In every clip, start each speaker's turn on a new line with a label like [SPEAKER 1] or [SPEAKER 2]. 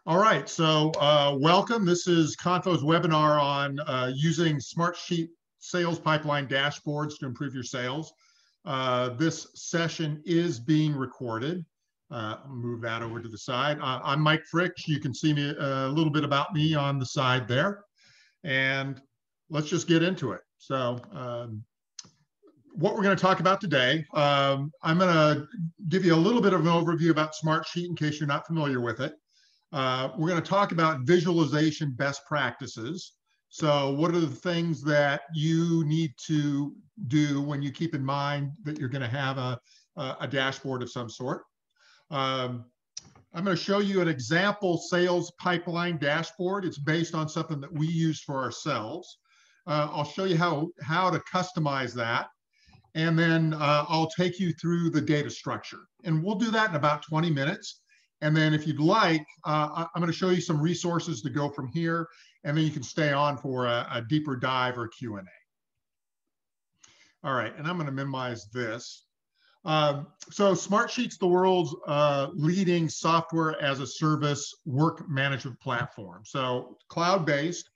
[SPEAKER 1] All right, so welcome. This is Confo's webinar on using Smartsheet sales pipeline dashboards to improve your sales. This session is being recorded. I'll move that over to the side. I'm Mike Frick. You can see me a little bit about me on the side there. And let's just get into it. So what we're going to talk about today, I'm going to give you a little bit of an overview about Smartsheet in case you're not familiar with it. We're going to talk about visualization best practices. So what are the things that you need to do when you keep in mind that you're going to have a dashboard of some sort? I'm going to show you an example sales pipeline dashboard. It's based on something that we use for ourselves. I'll show you how to customize that. And then I'll take you through the data structure. And we'll do that in about 20 minutes. And then if you'd like, I'm going to show you some resources to go from here, and then you can stay on for a deeper dive or Q&A. All right, and I'm going to minimize this. So Smartsheet's the world's leading software as a service work management platform. So cloud-based,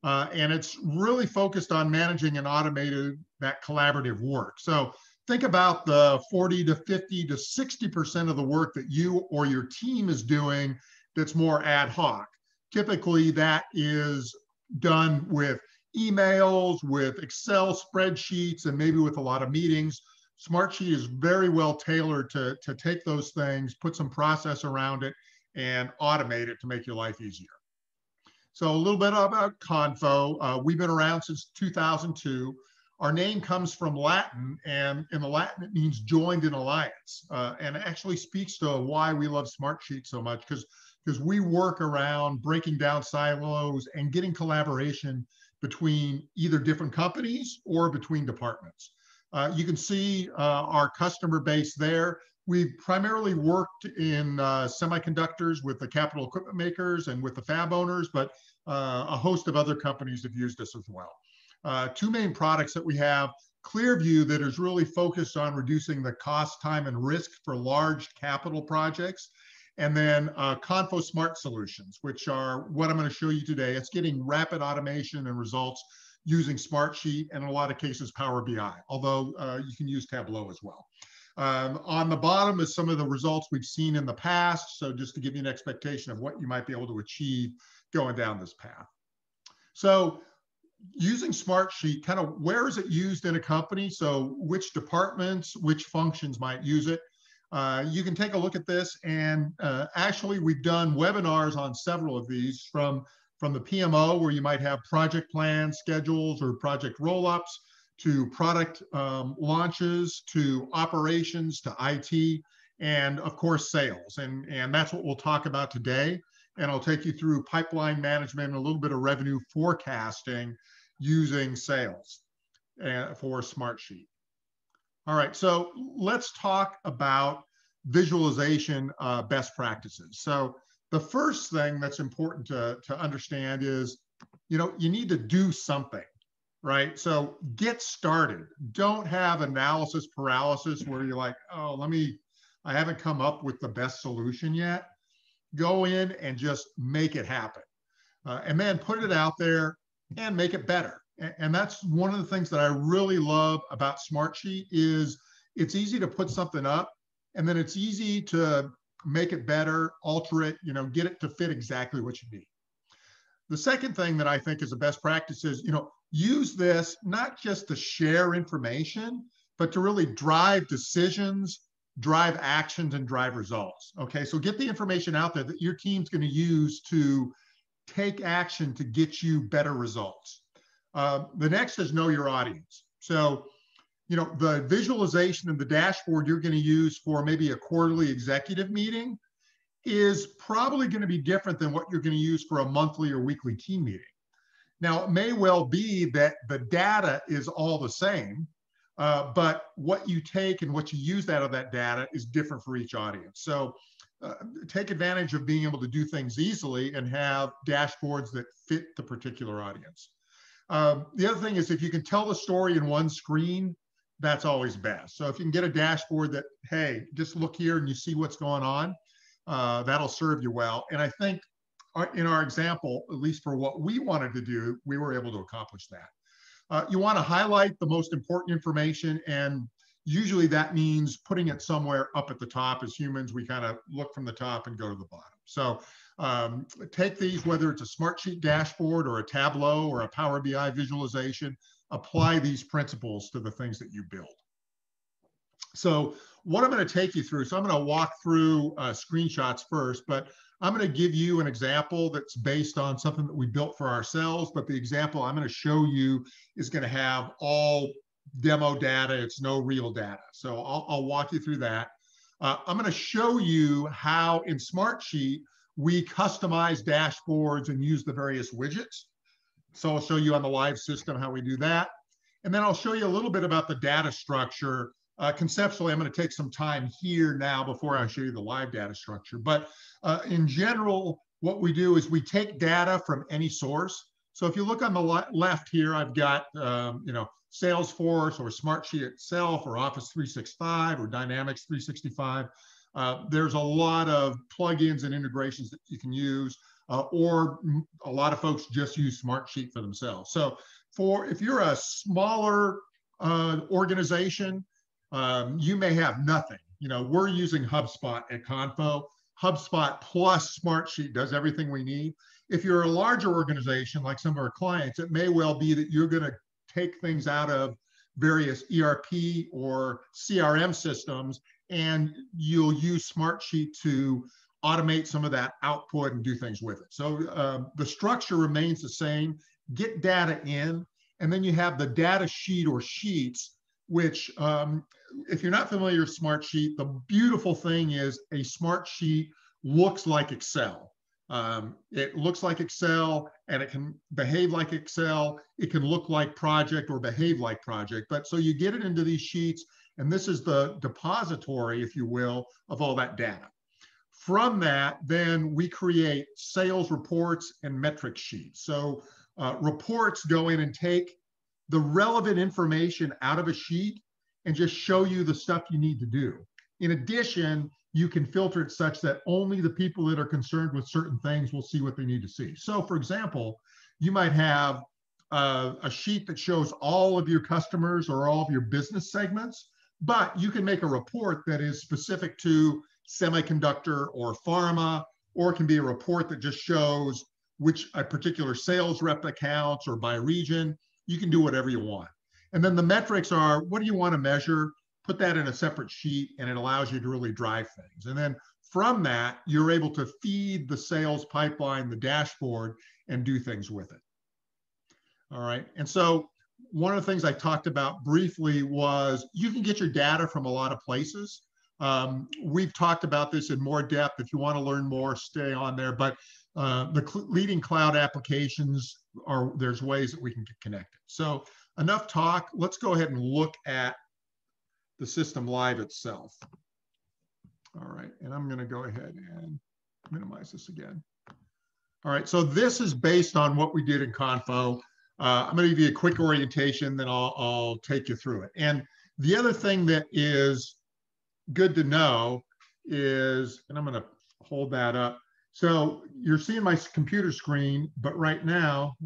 [SPEAKER 1] and it's really focused on managing and automating that collaborative work. So think about the 40 to 50 to 60% of the work that you or your team is doing that's more ad hoc. Typically, that is done with emails, with Excel spreadsheets, and maybe with a lot of meetings. Smartsheet is very well tailored to take those things, put some process around it, and automate it to make your life easier. So a little bit about Convo. We've been around since 2002. Our name comes from Latin, and in the Latin, it means joined in alliance. And it actually speaks to why we love Smartsheet so much, because we work around breaking down silos and getting collaboration between either different companies or between departments. You can see our customer base there. We've primarily worked in semiconductors with the capital equipment makers and with the fab owners, but a host of other companies have used us as well. Two main products that we have: Clearview, that is really focused on reducing the cost, time, and risk for large capital projects. And then Convo Smart Solutions, which are what I'm going to show you today. It's getting rapid automation and results using Smartsheet, and in a lot of cases, Power BI, although you can use Tableau as well. On the bottom is some of the results we've seen in the past. So just to give you an expectation of what you might be able to achieve going down this path. So using Smartsheet, kind of where is it used in a company? So which departments, which functions might use it? You can take a look at this, and actually we've done webinars on several of these, from the PMO, where you might have project plans, schedules, or project roll-ups, to product launches, to operations, to IT, and of course sales. And that's what we'll talk about today. And I'll take you through pipeline management and a little bit of revenue forecasting using sales for Smartsheet. All right, so let's talk about visualization best practices. So the first thing that's important to understand is, you need to do something, right? So get started. Don't have analysis paralysis where you're like, oh, I haven't come up with the best solution yet. Go in and just make it happen. And then put it out there and make it better. And that's one of the things that I really love about Smartsheet is it's easy to put something up, and then it's easy to make it better, alter it, get it to fit exactly what you need. The second thing that I think is a best practice is, use this not just to share information, but to really drive decisions, drive actions, and drive results. Okay, so get the information out there that your team's going to use to take action to get you better results. The next is know your audience. So, the visualization and the dashboard you're going to use for maybe a quarterly executive meeting is probably going to be different than what you're going to use for a monthly or weekly team meeting. Now, it may well be that the data is all the same, but what you take and what you use out of that data is different for each audience. So take advantage of being able to do things easily and have dashboards that fit the particular audience. The other thing is, if you can tell the story in one screen, that's always best. So if you can get a dashboard that, hey, just look here and you see what's going on, that'll serve you well. And I think in our example, at least for what we wanted to do, we were able to accomplish that. You want to highlight the most important information, and usually that means putting it somewhere up at the top. As humans, we kind of look from the top and go to the bottom. So take these, whether it's a Smartsheet dashboard or a Tableau or a Power BI visualization, apply these principles to the things that you build. So what I'm going to take you through, so I'm going to walk through screenshots first, but I'm going to give you an example that's based on something that we built for ourselves, but the example I'm going to show you is going to have all demo data. It's no real data. So I'll walk you through that. I'm going to show you how in Smartsheet we customize dashboards and use the various widgets. So I'll show you on the live system how we do that. And then I'll show you a little bit about the data structure. Conceptually, I'm going to take some time here now before I show you the live data structure. But in general, what we do is we take data from any source. So if you look on the left here, I've got Salesforce or Smartsheet itself or Office 365 or Dynamics 365. There's a lot of plugins and integrations that you can use, or a lot of folks just use Smartsheet for themselves. So if you're a smaller organization, you may have nothing. We're using HubSpot at Convo. HubSpot plus Smartsheet does everything we need. If you're a larger organization, like some of our clients, it may well be that you're going to take things out of various ERP or CRM systems, and you'll use Smartsheet to automate some of that output and do things with it. So the structure remains the same. Get data in, and then you have the data sheet or sheets, which if you're not familiar with Smartsheet, the beautiful thing is a Smartsheet looks like Excel. It looks like Excel, and it can behave like Excel. It can look like Project or behave like Project. But so you get it into these sheets, and this is the depository, if you will, of all that data. From that, then we create sales reports and metric sheets. So reports go in and take the relevant information out of a sheet and just show you the stuff you need to do. In addition, you can filter it such that only the people that are concerned with certain things will see what they need to see. So for example, you might have a sheet that shows all of your customers or all of your business segments, but you can make a report that is specific to semiconductor or pharma, or it can be a report that just shows which a particular sales rep accounts or by region. You can do whatever you want. And then the metrics are, what do you want to measure? Put that in a separate sheet, and it allows you to really drive things. And then from that, you're able to feed the sales pipeline, the dashboard, and do things with it. All right. And so one of the things I talked about briefly was you can get your data from a lot of places. We've talked about this in more depth. If you want to learn more, stay on there. But the leading cloud applications there's ways that we can get connected. So enough talk. Let's go ahead and look at the system live itself. All right, and I'm going to go ahead and minimize this again. All right, so this is based on what we did in Convo. I'm going to give you a quick orientation, then I'll take you through it. And the other thing that is good to know is, and I'm going to hold that up. So you're seeing my computer screen, but right now,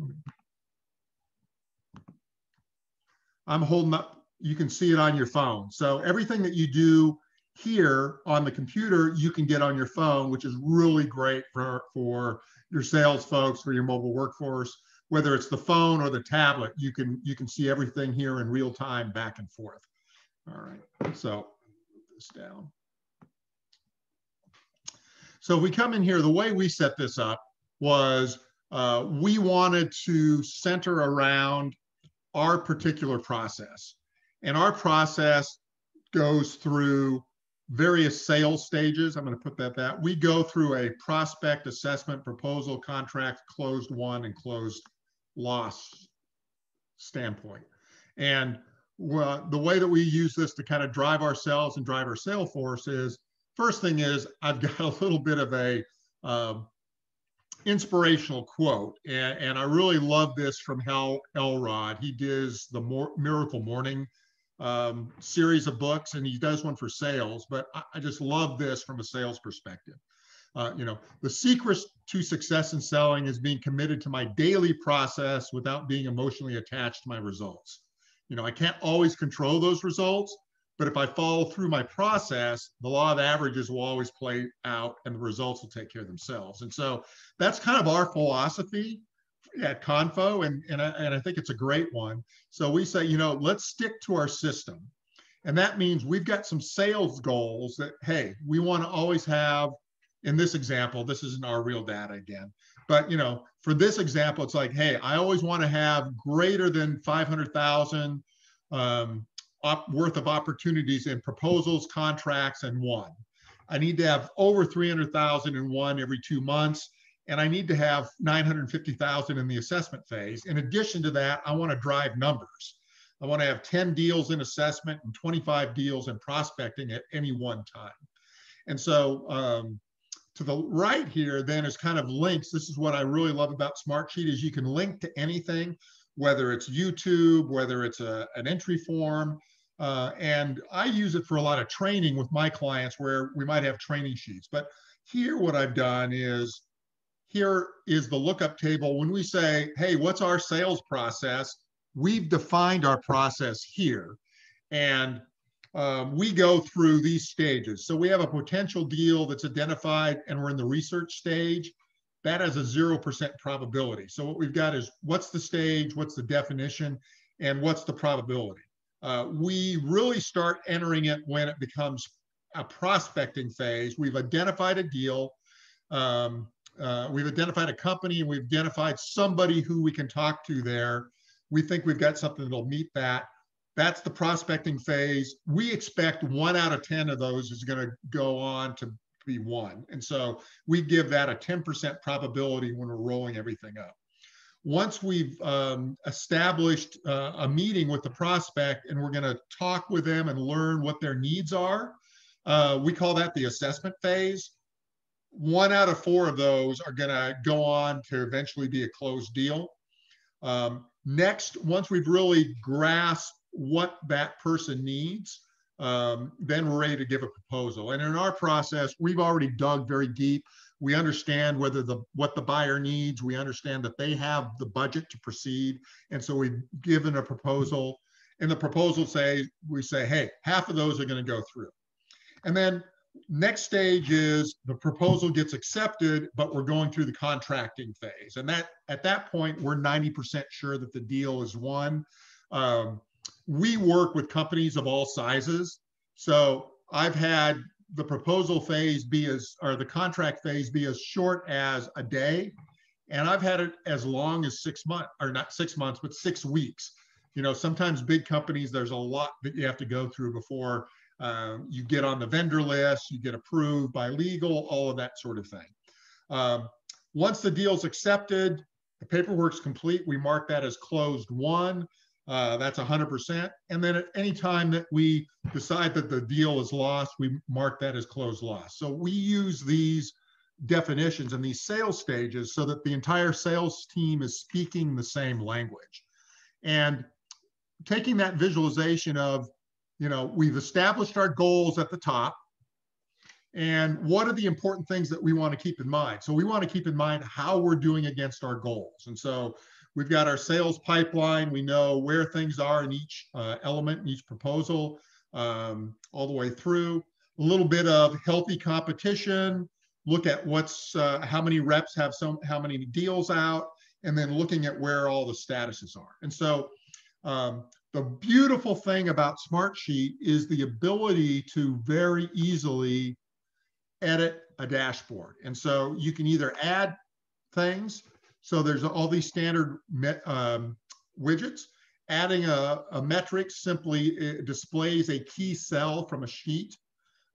[SPEAKER 1] I'm holding up, you can see it on your phone. So everything that you do here on the computer, you can get on your phone, which is really great for your sales folks, for your mobile workforce. Whether it's the phone or the tablet, you can see everything here in real time, back and forth. All right, so move this down. So if we come in here, the way we set this up was we wanted to center around our particular process. And our process goes through various sales stages. I'm going to put that. We go through a prospect, assessment, proposal, contract, closed won, and closed loss standpoint. And the way that we use this to kind of drive ourselves and drive our sales force is, first thing is, I've got a little bit of a inspirational quote, and I really love this from Hal Elrod. He does the Miracle Morning series of books, and he does one for sales, but I just love this from a sales perspective. The secret to success in selling is being committed to my daily process without being emotionally attached to my results. I can't always control those results, but if I follow through my process, the law of averages will always play out and the results will take care of themselves. And so that's kind of our philosophy at Convo, and I think it's a great one. So we say, let's stick to our system. And that means we've got some sales goals that, hey, we want to always have, in this example, this isn't our real data again, but for this example, it's like, hey, I always want to have greater than 500,000 worth of opportunities in proposals, contracts, and won. I need to have over 300,000 in won every 2 months, and I need to have 950,000 in the assessment phase. In addition to that, I want to drive numbers. I want to have 10 deals in assessment and 25 deals in prospecting at any one time. And so to the right here then is kind of links. This is what I really love about Smartsheet is you can link to anything, whether it's YouTube, whether it's an entry form. And I use it for a lot of training with my clients where we might have training sheets. But here what I've done is, here is the lookup table. When we say, hey, what's our sales process? We've defined our process here. And we go through these stages. So we have a potential deal that's identified and we're in the research stage. That has a 0% probability. So what we've got is what's the stage, what's the definition, and what's the probability. We really start entering it when it becomes a prospecting phase. We've identified a deal. We've identified a company and we've identified somebody who we can talk to there. We think we've got something that'll meet that. That's the prospecting phase. We expect 1 out of 10 of those is going to go on to be won. And so we give that a 10% probability when we're rolling everything up. Once we've established a meeting with the prospect and we're going to talk with them and learn what their needs are, we call that the assessment phase. 1 out of 4 of those are going to go on to eventually be a closed deal. Next, once we've really grasped what that person needs, then we're ready to give a proposal. And in our process, we've already dug very deep. We understand what the buyer needs. We understand that they have the budget to proceed. And so we've given a proposal. And the proposal we say, hey, half of those are going to go through. And then next stage is the proposal gets accepted, but we're going through the contracting phase. And that at that point, we're 90% sure that the deal is won. We work with companies of all sizes. So I've had the proposal phase or the contract phase be as short as a day. And I've had it as long as 6 months, or not 6 months, but 6 weeks. Sometimes big companies, there's a lot that you have to go through before you get on the vendor list, you get approved by legal, all of that sort of thing. Once the deal's accepted, the paperwork's complete, we mark that as closed won. That's 100%. And then at any time that we decide that the deal is lost, we mark that as closed loss. So we use these definitions and these sales stages so that the entire sales team is speaking the same language. And taking that visualization of, we've established our goals at the top. And what are the important things that we want to keep in mind? So we want to keep in mind how we're doing against our goals. And so we've got our sales pipeline. We know where things are in each element, in each proposal, all the way through. A little bit of healthy competition, look at how many reps have how many deals out, and then looking at where all the statuses are. And so the beautiful thing about Smartsheet is the ability to very easily edit a dashboard. And so you can either add things. So there's all these standard widgets. Adding a metric simply displays a key cell from a sheet.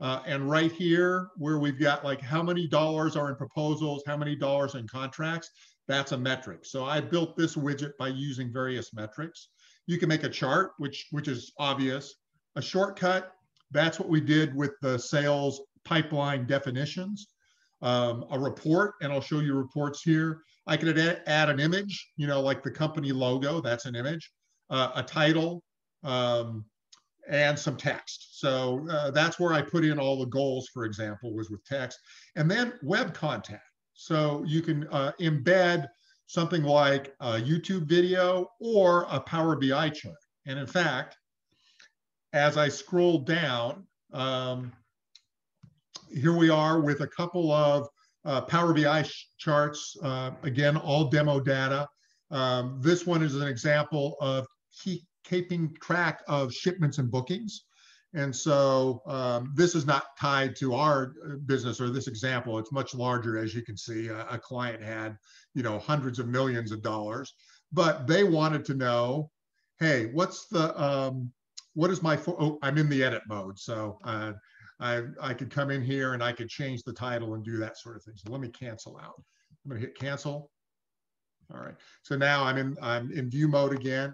[SPEAKER 1] And right here, where we've got like how many dollars are in proposals, how many dollars in contracts, that's a metric. So I built this widget by using various metrics. You can make a chart, which is obvious. A shortcut, that's what we did with the sales pipeline definitions. A report, and I'll show you reports here. I could add an image, like the company logo, that's an image, a title, and some text. So that's where I put in all the goals, for example, was with text. And then web content. So you can embed something like a YouTube video or a Power BI chart. And in fact, as I scroll down, here we are with a couple of Power BI charts, again, all demo data. This one is an example of keeping track of shipments and bookings. And so this is not tied to our business or this example. It's much larger, as you can see. A client had, hundreds of millions of dollars, but they wanted to know, hey, what is my, I'm in the edit mode. So I could come in here and I could change the title and do that sort of thing. So let me cancel out. I'm gonna hit cancel. All right, so now I'm in view mode again.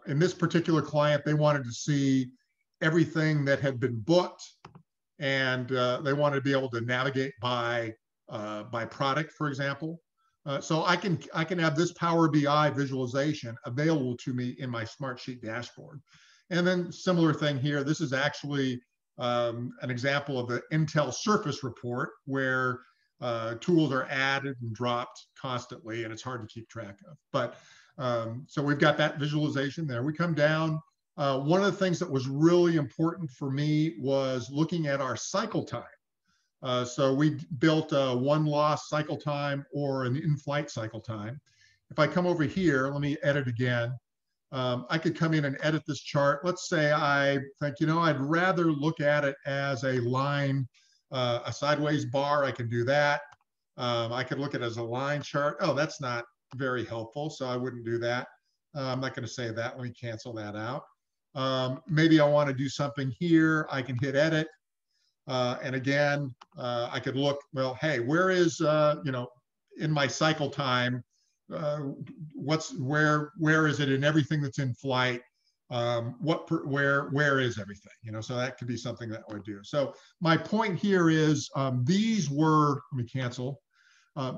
[SPEAKER 1] In this particular client, they wanted to see everything that had been booked, and they wanted to be able to navigate by product, for example. So I can have this Power BI visualization available to me in my Smartsheet dashboard. And then similar thing here. This is actually an example of the Intel Surface report where tools are added and dropped constantly, and it's hard to keep track of. But so we've got that visualization there. We come down. One of the things that was really important for me was looking at our cycle time. So we built a one loss cycle time or an in-flight cycle time. If I come over here, let me edit again. I could come in and edit this chart. Let's say I think, I'd rather look at it as a line, a sideways bar. I can do that. I could look at it as a line chart. Oh, that's not very helpful, so I wouldn't do that. I'm not going to say that. Let me cancel that out. Maybe I want to do something here. I can hit edit. And again, I could look, well, hey, where is, in my cycle time, where is it in everything that's in flight? Where is everything? So that could be something that I would do. So my point here is these were, let me cancel.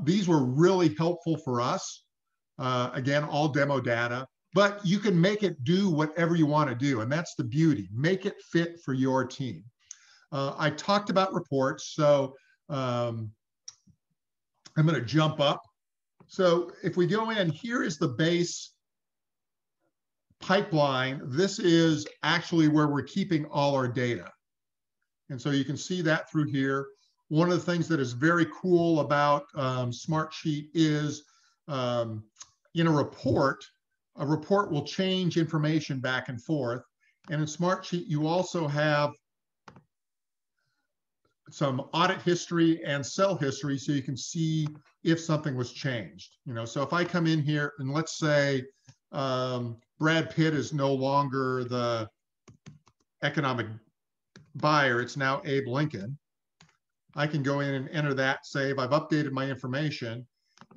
[SPEAKER 1] These were really helpful for us. Again, all demo data, but you can make it do whatever you want to do. And that's the beauty. Make it fit for your team. I talked about reports, so I'm going to jump up. So if we go in, here is the base pipeline. This is actually where we're keeping all our data. And so you can see that through here. One of the things that is very cool about Smartsheet is in a report will change information back and forth. And in Smartsheet, you also have some audit history and cell history, so you can see if something was changed. So if I come in here and let's say Brad Pitt is no longer the economic buyer, it's now Abe Lincoln. I can go in and enter that, save. I've updated my information.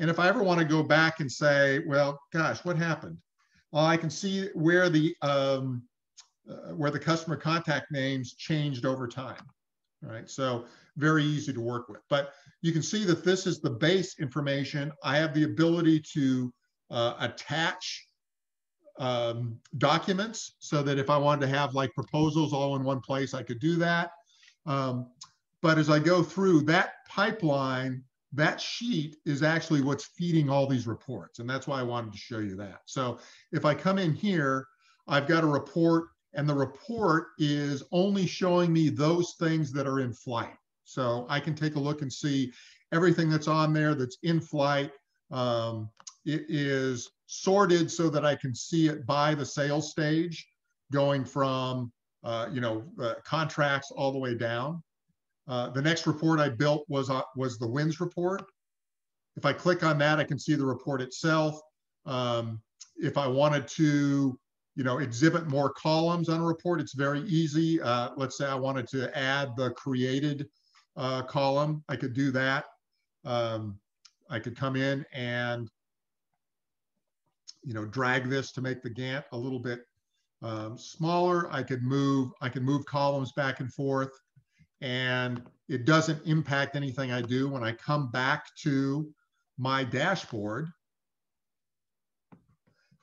[SPEAKER 1] And if I ever want to go back and say, well, gosh, what happened? Well, I can see where the customer contact names changed over time. All right, so very easy to work with. But you can see that this is the base information. I have the ability to attach documents so that if I wanted to have like proposals all in one place, I could do that. But as I go through that pipeline, that sheet is actually what's feeding all these reports. And that's why I wanted to show you that. So if I come in here, I've got a report, and the report is only showing me those things that are in flight. So I can take a look and see everything that's on there that's in flight. It is sorted so that I can see it by the sales stage, going from contracts all the way down. The next report I built was the wins report. If I click on that, I can see the report itself. If I wanted to, exhibit more columns on a report, it's very easy. Let's say I wanted to add the created column, I could do that. I could come in and, drag this to make the Gantt a little bit smaller. I can move columns back and forth, and it doesn't impact anything I do. When I come back to my dashboard,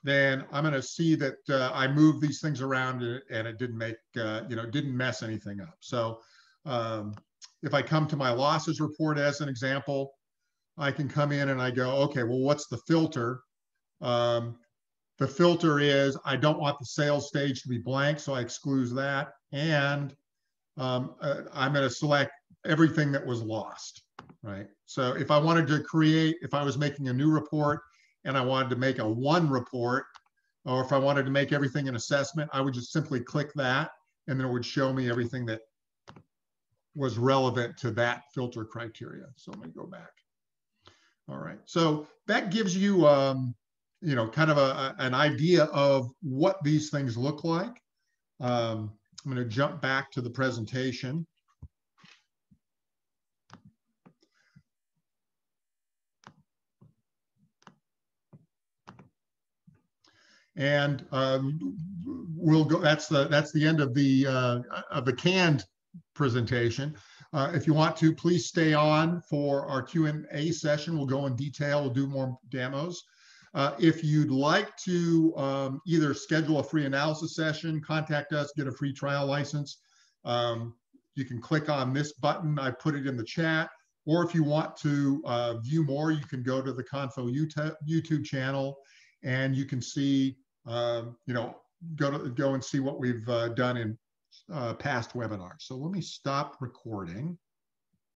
[SPEAKER 1] then I'm going to see that I moved these things around and it didn't make, didn't mess anything up. So if I come to my losses report as an example, I can come in and I go, okay, well, what's the filter? The filter is I don't want the sales stage to be blank, so I exclude that. And I'm going to select everything that was lost, right? So if I wanted to create, if I was making a new report and I wanted to make a one report, or if I wanted to make everything an assessment, I would just simply click that, and then it would show me everything that was relevant to that filter criteria. So let me go back. All right, so that gives you, kind of an idea of what these things look like. I'm going to jump back to the presentation. And we'll go. That's the end of the canned presentation. If you want to, please stay on for our Q&A session. We'll go in detail. We'll do more demos. If you'd like to either schedule a free analysis session, contact us, get a free trial license, you can click on this button. I put it in the chat. Or if you want to view more, you can go to the Convo YouTube channel, and you can see, go and see what we've done in past webinars. So let me stop recording.